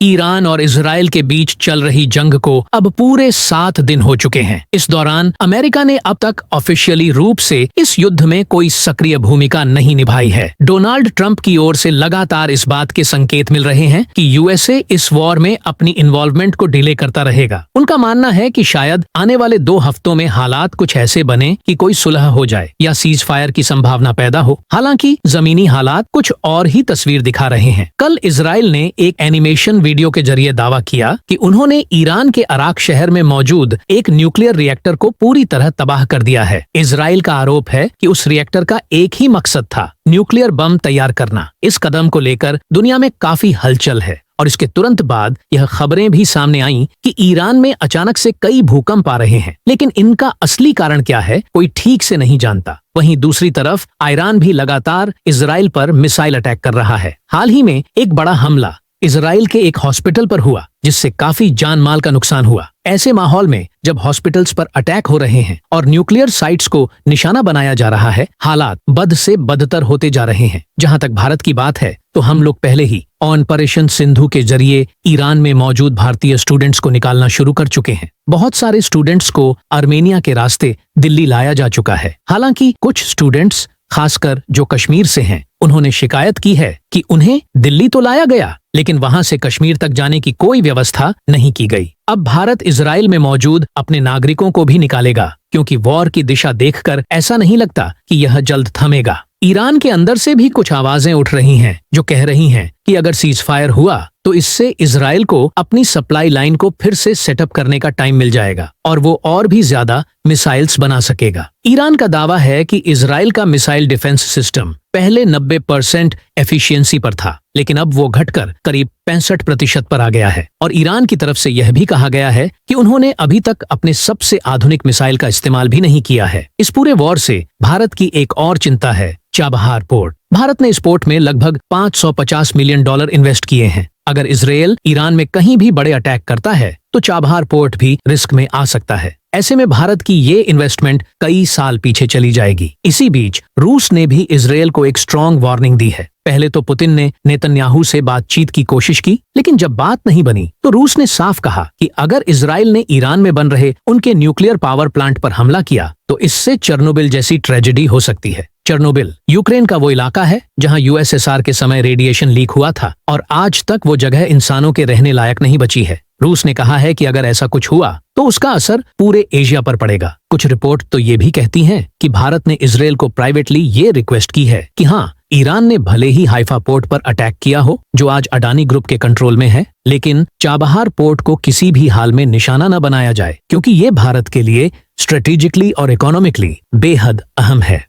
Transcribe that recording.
Iran और Israel के बीच चल रही जंग को अब पूरे 7 दिन हो चुके हैं। इस दौरान अमेरिका ने अब तक ऑफिशियली रूप से इस युद्ध में कोई सक्रिय भूमिका नहीं निभाई है। डोनाल्ड ट्रंप की ओर से लगातार इस बात के संकेत मिल रहे हैं कि यूएसए इस वॉर में अपनी इन्वॉल्वमेंट को डिले करता रहेगा। उनका मानना है कि शायद आने वाले 2 हफ्तों में हालात कुछ ऐसे बने कि कोई सुलह हो जाए या सीज फायर की संभावना पैदा हो। हालांकि जमीनी हालात कुछ और ही तस्वीर दिखा रहे हैं। कल इजराइल ने एक एनिमेशन वीडियो के जरिए दावा किया कि उन्होंने ईरान के अराक शहर में मौजूद एक न्यूक्लियर रिएक्टर को पूरी तरह तबाह कर दिया है। इजराइल का आरोप है कि उस रिएक्टर का एक ही मकसद था, न्यूक्लियर बम तैयार करना। इस कदम को लेकर दुनिया में काफी हलचल है और इसके तुरंत बाद यह खबरें भी सामने आईं कि ईरान में अचानक से कई भूकंप आ रहे हैं, लेकिन इनका असली कारण क्या है कोई ठीक से नहीं जानता। वहीं दूसरी तरफ ईरान भी लगातार इजराइल पर मिसाइल अटैक कर रहा है। हाल ही में एक बड़ा हमला इजराइल के एक हॉस्पिटल पर हुआ, जिससे काफी जान माल का नुकसान हुआ। ऐसे माहौल में जब हॉस्पिटल्स पर अटैक हो रहे हैं और न्यूक्लियर साइट्स को निशाना बनाया जा रहा है, हालात बद से बदतर होते जा रहे हैं। जहां तक भारत की बात है तो हम लोग पहले ही ऑपरेशन सिंधु के जरिए ईरान में मौजूद भारतीय स्टूडेंट्स को निकालना शुरू कर चुके हैं। बहुत सारे स्टूडेंट्स को आर्मेनिया के रास्ते दिल्ली लाया जा चुका है। हालांकि कुछ स्टूडेंट्स, खासकर जो कश्मीर से हैं, उन्होंने शिकायत की है कि उन्हें दिल्ली तो लाया गया, लेकिन वहां से कश्मीर तक जाने की कोई व्यवस्था नहीं की गई। अब भारत इजराइल में मौजूद अपने नागरिकों को भी निकालेगा, क्योंकि वॉर की दिशा देखकर ऐसा नहीं लगता कि यह जल्द थमेगा। ईरान के अंदर से भी कुछ आवाजें उठ रही हैं जो कह रही हैं कि अगर सीज फायर हुआ तो इससे इजराइल को अपनी सप्लाई लाइन को फिर से सेटअप करने का टाइम मिल जाएगा और वो और भी ज्यादा मिसाइल्स बना सकेगा। ईरान का दावा है कि इजराइल का मिसाइल डिफेंस सिस्टम पहले 90% एफिशिएंसी पर था, लेकिन अब वो घटकर करीब 65% पर आ गया है। और ईरान की तरफ से यह भी कहा गया है कि उन्होंने अभी तक अपने सबसे आधुनिक मिसाइल का इस्तेमाल भी नहीं किया है। इस पूरे वॉर से भारत की एक और चिंता है, चाबहार पोर्ट। भारत ने इस पोर्ट में लगभग $550 मिलियन इन्वेस्ट किए हैं। अगर इजराइल ईरान में कहीं भी बड़े अटैक करता है तो चाबहार पोर्ट भी रिस्क में आ सकता है। ऐसे में भारत की ये इन्वेस्टमेंट कई साल पीछे चली जाएगी। इसी बीच रूस ने भी इजराइल को एक स्ट्रॉन्ग वार्निंग दी है। पहले तो पुतिन ने नेतन्याहू से बातचीत की कोशिश की, लेकिन जब बात नहीं बनी तो रूस ने साफ कहा कि अगर इजराइल ने ईरान में बन रहे उनके न्यूक्लियर पावर प्लांट पर हमला किया तो इससे चेर्नोबिल जैसी ट्रेजेडी हो सकती है। चेर्नोबिल यूक्रेन का वो इलाका है जहां यूएसएसआर के समय रेडिएशन लीक हुआ था और आज तक वो जगह इंसानों के रहने लायक नहीं बची है। रूस ने कहा है कि अगर ऐसा कुछ हुआ तो उसका असर पूरे एशिया पर पड़ेगा। कुछ रिपोर्ट तो ये भी कहती हैं कि भारत ने इजराइल को प्राइवेटली ये रिक्वेस्ट की है कि हाँ, ईरान ने भले ही हाइफा पोर्ट पर अटैक किया हो, जो आज अडानी ग्रुप के कंट्रोल में है, लेकिन चाबहार पोर्ट को किसी भी हाल में निशाना न बनाया जाए, क्योंकि ये भारत के लिए स्ट्रेटेजिकली और इकोनॉमिकली बेहद अहम है।